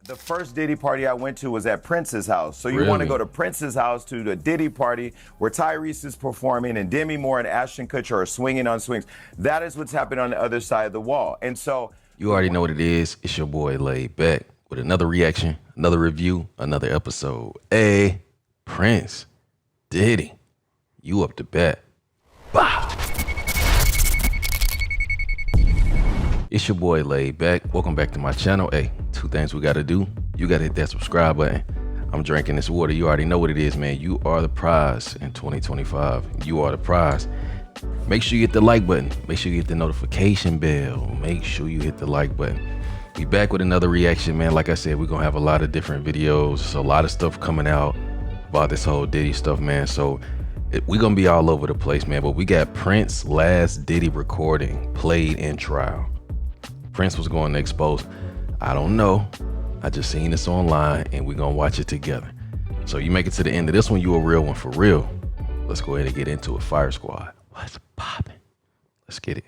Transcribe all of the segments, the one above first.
The first Diddy party I went to was at Prince's house. So you Really? want to go to Prince's house to the Diddy party where Tyrese is performing and Demi Moore and Ashton Kutcher are swinging on swings. That is what's happening on the other side of the wall. And so You already know what it is. It's your boy Laid Back with another reaction, another review, another episode. Hey, Prince, Diddy, you up to bat. Bah! It's your boy Laid Back. Welcome back to my channel. Hey, two things we gotta do. You gotta hit that subscribe button. I'm drinking this water. You already know what it is, man. You are the prize in 2025. You are the prize. Make sure you hit the like button. Make sure you hit the notification bell. Make sure you hit the like button. We back with another reaction, man. Like I said, we're gonna have a lot of different videos, a lot of stuff coming out about this whole Diddy stuff, man. So we're gonna be all over the place, man. But we got Prince's last Diddy recording played in trial. Prince was going to expose. I don't know. I just seen this online and we're gonna watch it together. So you make it to the end of this one, you a real one for real. Let's go ahead and get into it. Fire Squad. What's poppin'? Let's get it.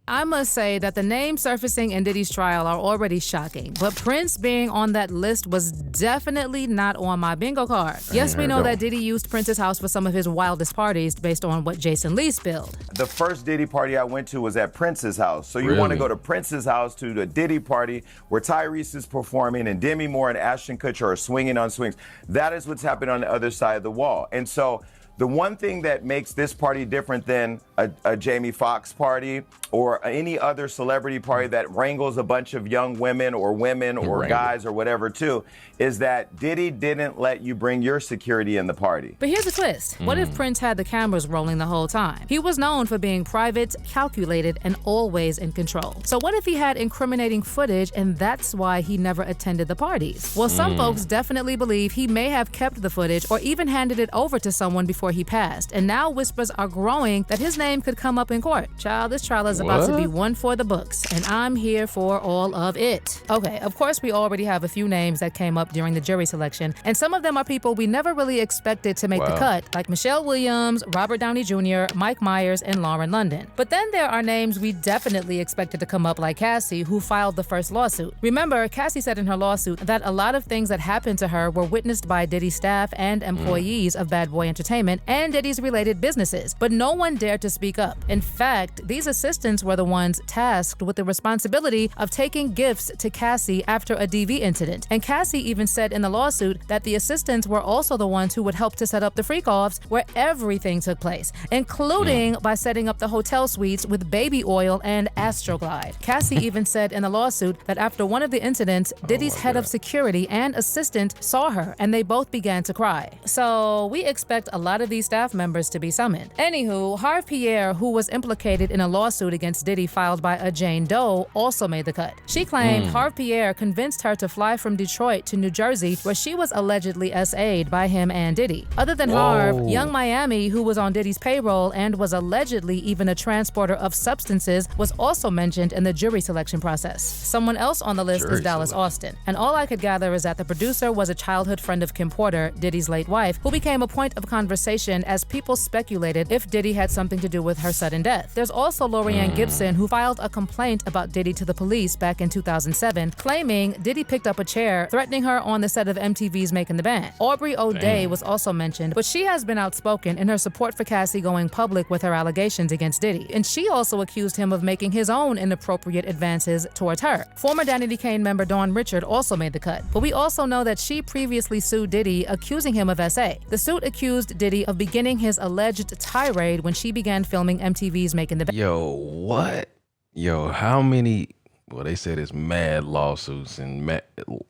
I must say that the names surfacing in Diddy's trial are already shocking, but Prince being on that list was definitely not on my bingo card. Yes, we know that Diddy used Prince's house for some of his wildest parties based on what Jason Lee spilled. the first Diddy party I went to was at Prince's house. So you want to go to Prince's house to the Diddy party where Tyrese is performing and Demi Moore and Ashton Kutcher are swinging on swings. That is what's happening on the other side of the wall. And so the one thing that makes this party different than a Jamie Foxx party or any other celebrity party that wrangles a bunch of young women or guys or whatever too, is that Diddy didn't let you bring your security in the party. But here's the twist. What if Prince had the cameras rolling the whole time? He was known for being private, calculated, and always in control. So what if he had incriminating footage and that's why he never attended the parties? Well, some folks definitely believe he may have kept the footage or even handed it over to someone before he passed. And now whispers are growing that his name could come up in court. Child, this trial is about to be one for the books, and I'm here for all of it. Okay, of course we already have a few names that came up during the jury selection, and some of them are people we never really expected to make the cut, like Michelle Williams, Robert Downey Jr., Mike Myers, and Lauren London. But then there are names we definitely expected to come up, like Cassie, who filed the first lawsuit. Remember, Cassie said in her lawsuit that a lot of things that happened to her were witnessed by Diddy's staff and employees of Bad Boy Entertainment and Diddy's related businesses, but no one dared to speak up. In fact, these assistants were the ones tasked with the responsibility of taking gifts to Cassie after a DV incident. And Cassie even said in the lawsuit that the assistants were also the ones who would help to set up the freak-offs where everything took place, including by setting up the hotel suites with baby oil and Astroglide. Cassie even said in the lawsuit that after one of the incidents, Diddy's head of security and assistant saw her and they both began to cry. So we expect a lot of these staff members to be summoned. Anywho, Harve Pierre, who was implicated in a lawsuit against Diddy filed by a Jane Doe, also made the cut. She claimed Harve Pierre convinced her to fly from Detroit to New Jersey, where she was allegedly SA'd by him and Diddy. Other than Harve, Young Miami, who was on Diddy's payroll and was allegedly even a transporter of substances, was also mentioned in the jury selection process. Someone else on the list is Dallas Austin. And all I could gather is that the producer was a childhood friend of Kim Porter, Diddy's late wife, who became a point of conversation as people speculated if Diddy had something to do with her sudden death. There's also Lorianne Gibson, who filed a complaint about Diddy to the police back in 2007, claiming Diddy picked up a chair, threatening her on the set of MTV's Making the Band. Aubrey O'Day was also mentioned, but she has been outspoken in her support for Cassie going public with her allegations against Diddy. And she also accused him of making his own inappropriate advances towards her. Former Danity Kane member Dawn Richard also made the cut, but we also know that she previously sued Diddy, accusing him of SA. The suit accused Diddy of beginning his alleged tirade when she began filming MTV's Making the Band. Yo, what? Yo, how many? Well, they said it's mad lawsuits and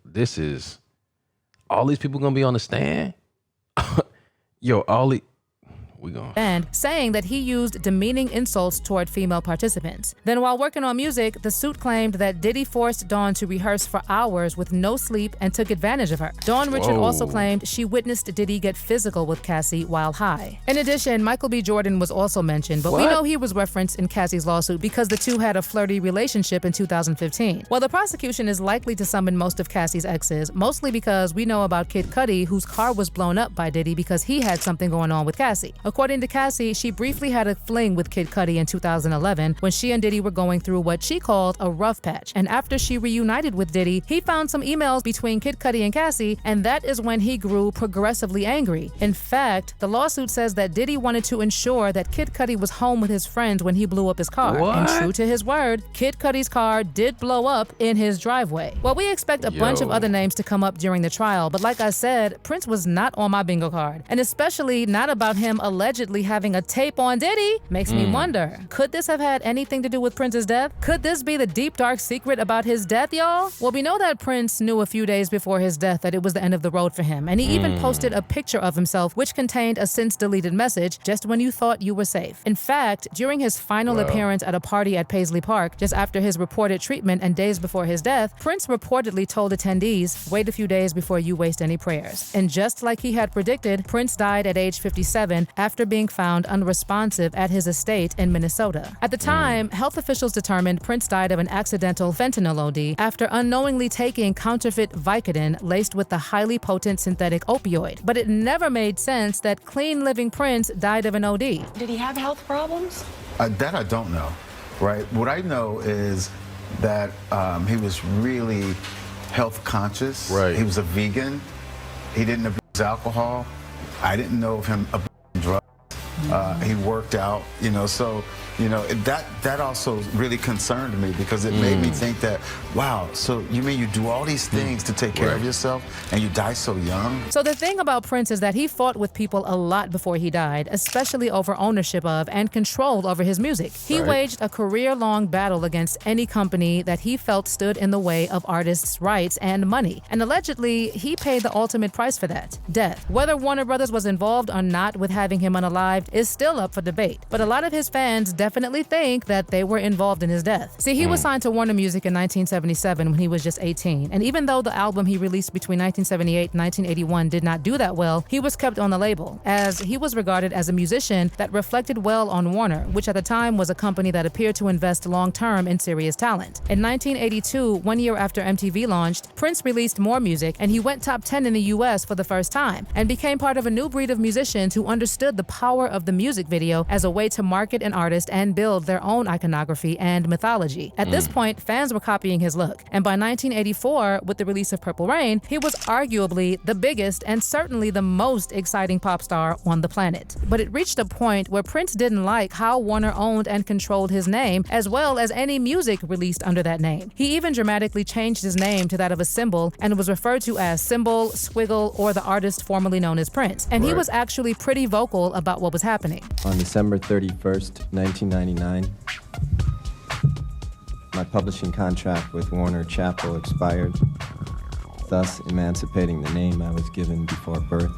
this is all these people gonna be on the stand. Yo, and saying that he used demeaning insults toward female participants. Then while working on music, the suit claimed that Diddy forced Dawn to rehearse for hours with no sleep and took advantage of her. Dawn Richard also claimed she witnessed Diddy get physical with Cassie while high. In addition, Michael B. Jordan was also mentioned, but we know he was referenced in Cassie's lawsuit because the two had a flirty relationship in 2015. Well, the prosecution is likely to summon most of Cassie's exes, mostly because we know about Kid Cudi, whose car was blown up by Diddy because he had something going on with Cassie. According to Cassie, she briefly had a fling with Kid Cudi in 2011 when she and Diddy were going through what she called a rough patch. And after she reunited with Diddy, he found some emails between Kid Cudi and Cassie, and that is when he grew progressively angry. In fact, the lawsuit says that Diddy wanted to ensure that Kid Cudi was home with his friends when he blew up his car. What? And true to his word, Kid Cudi's car did blow up in his driveway. Well, we expect a bunch of other names to come up during the trial, but like I said, Prince was not on my bingo card. And especially not about him allegedly having a tape on Diddy. Makes me wonder, could this have had anything to do with Prince's death? Could this be the deep, dark secret about his death, y'all? Well, we know that Prince knew a few days before his death that it was the end of the road for him, and he even posted a picture of himself which contained a since-deleted message, just when you thought you were safe. In fact, during his final appearance at a party at Paisley Park, just after his reported treatment and days before his death, Prince reportedly told attendees, wait a few days before you waste any prayers. And just like he had predicted, Prince died at age 57 after being found unresponsive at his estate in Minnesota. At the time, health officials determined Prince died of an accidental fentanyl OD after unknowingly taking counterfeit Vicodin laced with the highly potent synthetic opioid. But it never made sense that clean-living Prince died of an OD. Did he have health problems? That I don't know, right? What I know is that he was really health conscious. Right. He was a vegan. He didn't abuse alcohol. I didn't know of him abusing drugs. He worked out, so, that also really concerned me because it made me think that, wow, so you mean you do all these things to take care of yourself and you die so young? So the thing about Prince is that he fought with people a lot before he died, especially over ownership of and control over his music. He waged a career-long battle against any company that he felt stood in the way of artists' rights and money. And allegedly, he paid the ultimate price for that, death. Whether Warner Brothers was involved or not with having him unalived is still up for debate. But a lot of his fans definitely think that they were involved in his death. See, he was signed to Warner Music in 1977 when he was just 18. And even though the album he released between 1978 and 1981 did not do that well, he was kept on the label, as he was regarded as a musician that reflected well on Warner, which at the time was a company that appeared to invest long-term in serious talent. In 1982, 1 year after MTV launched, Prince released more music, and he went top 10 in the US for the first time, and became part of a new breed of musicians who understood the power of the music video as a way to market an artist and build their own iconography and mythology. At this point, fans were copying his look, and by 1984, with the release of Purple Rain, he was arguably the biggest and certainly the most exciting pop star on the planet. But it reached a point where Prince didn't like how Warner owned and controlled his name, as well as any music released under that name. He even dramatically changed his name to that of a symbol and was referred to as Symbol, Squiggle, or the artist formerly known as Prince. And he was actually pretty vocal about what was happening. On December 31st, 1999, my publishing contract with Warner Chappell expired, thus emancipating the name I was given before birth,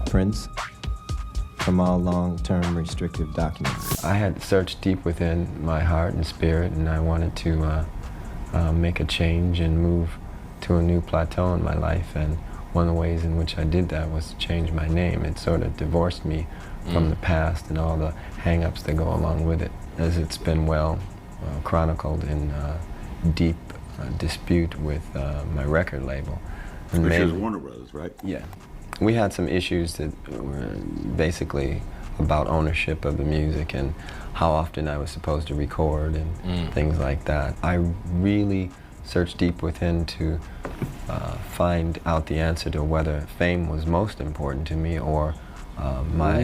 Prince, from all long-term restrictive documents. I had searched deep within my heart and spirit, and I wanted to make a change and move to a new plateau in my life. And one of the ways in which I did that was to change my name. It sort of divorced me from the past and all the hang-ups that go along with it, as it's been well chronicled in deep dispute with my record label. Which is Warner Brothers, right? Yeah. We had some issues that were basically about ownership of the music and how often I was supposed to record and things like that. I really searched deep within to find out the answer to whether fame was most important to me or my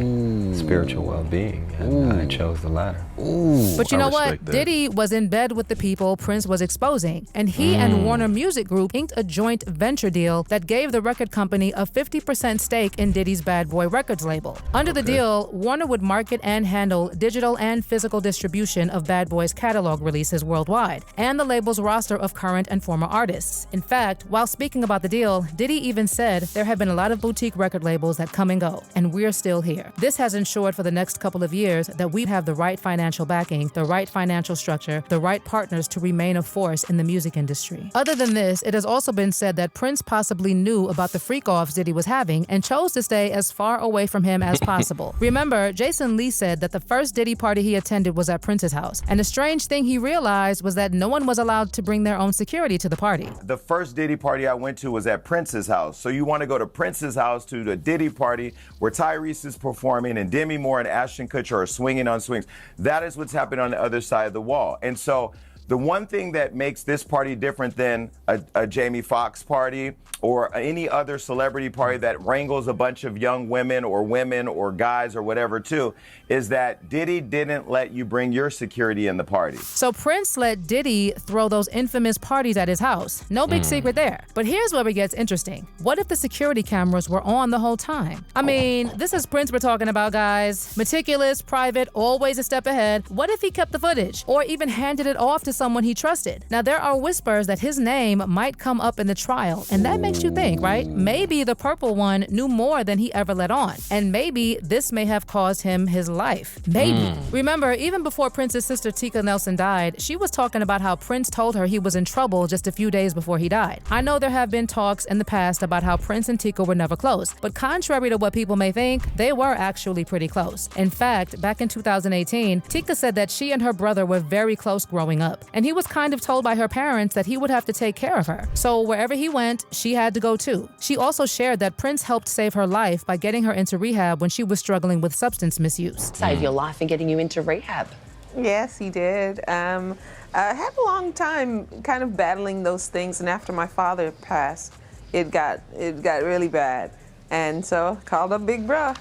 spiritual well-being, and I chose the latter. But you know what? Diddy was in bed with the people Prince was exposing, and he and Warner Music Group inked a joint venture deal that gave the record company a 50% stake in Diddy's Bad Boy Records label. Under the deal, Warner would market and handle digital and physical distribution of Bad Boy's catalog releases worldwide, and the label's roster of current and former artists. In fact, while speaking about the deal, Diddy even said there have been a lot of boutique record labels that come and go, and we're still here. This has ensured for the next couple of years that we have the right financial backing, the right financial structure, the right partners to remain a force in the music industry. Other than this, it has also been said that Prince possibly knew about the freak-offs Diddy was having and chose to stay as far away from him as possible. Remember, Jason Lee said that the first Diddy party he attended was at Prince's house, and a strange thing he realized was that no one was allowed to bring their own security to the party. The first Diddy party I went to was at Prince's house. So you want to go to Prince's house to the Diddy party where Tyrese is performing and Demi Moore and Ashton Kutcher are swinging on swings. That is what's happening on the other side of the wall. And so the one thing that makes this party different than a Jamie Foxx party or any other celebrity party that wrangles a bunch of young women or guys or whatever too, is that Diddy didn't let you bring your security in the party. So Prince let Diddy throw those infamous parties at his house. No big secret there. But here's where it gets interesting. What if the security cameras were on the whole time? I mean, this is Prince we're talking about, guys. Meticulous, private, always a step ahead. What if he kept the footage or even handed it off to someone he trusted? Now, there are whispers that his name might come up in the trial, and that makes you think, right? Maybe the purple one knew more than he ever let on, and maybe this may have caused him his life. Maybe. Remember, even before Prince's sister Tika Nelson died, she was talking about how Prince told her he was in trouble just a few days before he died. I know there have been talks in the past about how Prince and Tika were never close, but contrary to what people may think, they were actually pretty close. In fact, back in 2018, Tika said that she and her brother were very close growing up, and he was kind of told by her parents that he would have to take care of her. So wherever he went, she had to go too. She also shared that Prince helped save her life by getting her into rehab when she was struggling with substance misuse. Save your life and getting you into rehab. Yes, he did. I had a long time kind of battling those things, and after my father passed, it got really bad. And so I called up Big Bruh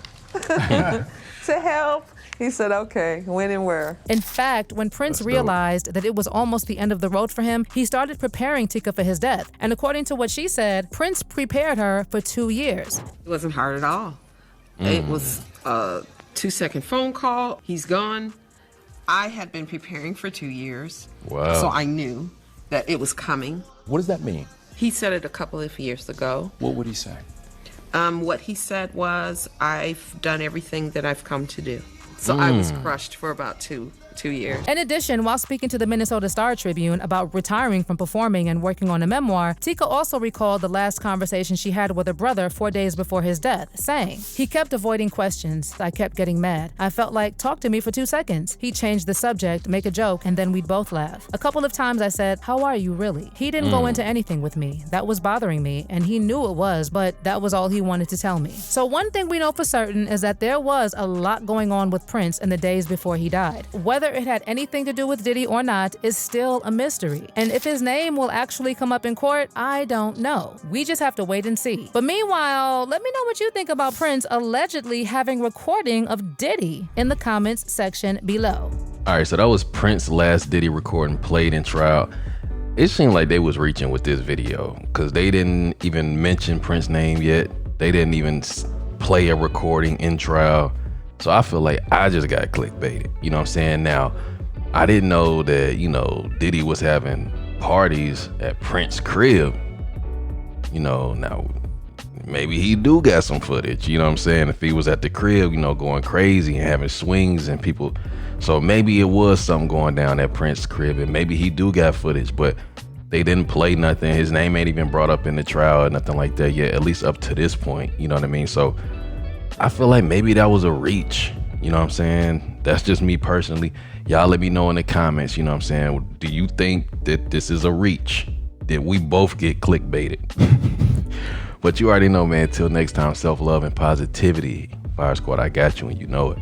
to help. He said, okay, when and where. In fact, when Prince realized that it was almost the end of the road for him, he started preparing Tika for his death. And according to what she said, Prince prepared her for 2 years. It wasn't hard at all. It was a 2-second phone call. He's gone. I had been preparing for 2 years. Wow. So I knew that it was coming. What does that mean? He said it a couple of years ago. What would he say? What he said was, I've done everything that I've come to do. So I was crushed for about two years. In addition, while speaking to the Minnesota Star Tribune about retiring from performing and working on a memoir, Tika also recalled the last conversation she had with her brother 4 days before his death, saying, he kept avoiding questions. I kept getting mad. I felt like, talk to me for 2 seconds. He changed the subject, make a joke, and then we'd both laugh. A couple of times I said, how are you really? He didn't go into anything with me. That was bothering me, and he knew it was, but that was all he wanted to tell me. So one thing we know for certain is that there was a lot going on with Prince in the days before he died. Whether it had anything to do with Diddy or not is still a mystery. And if his name will actually come up in court, I don't know. We just have to wait and see. But meanwhile, let me know what you think about Prince allegedly having recording of Diddy in the comments section below. All right, so that was Prince's last Diddy recording played in trial. It seemed like they was reaching with this video because they didn't even mention Prince's name yet. They didn't even play a recording in trial. So I feel like I just got clickbaited. You know what I'm saying? Now, I didn't know that, Diddy was having parties at Prince's crib. Now, maybe he do got some footage. You know what I'm saying? If he was at the crib, going crazy and having swings and people. So maybe it was something going down at Prince's crib and maybe he do got footage, but they didn't play nothing. His name ain't even brought up in the trial or nothing like that yet, at least up to this point. You know what I mean? So I feel like maybe that was a reach. You know what I'm saying? That's just me personally. Y'all let me know in the comments, you know what I'm saying? Do you think that this is a reach? Did we both get clickbaited? But you already know, man. Till next time, self-love and positivity. Fire Squad, I got you and you know it.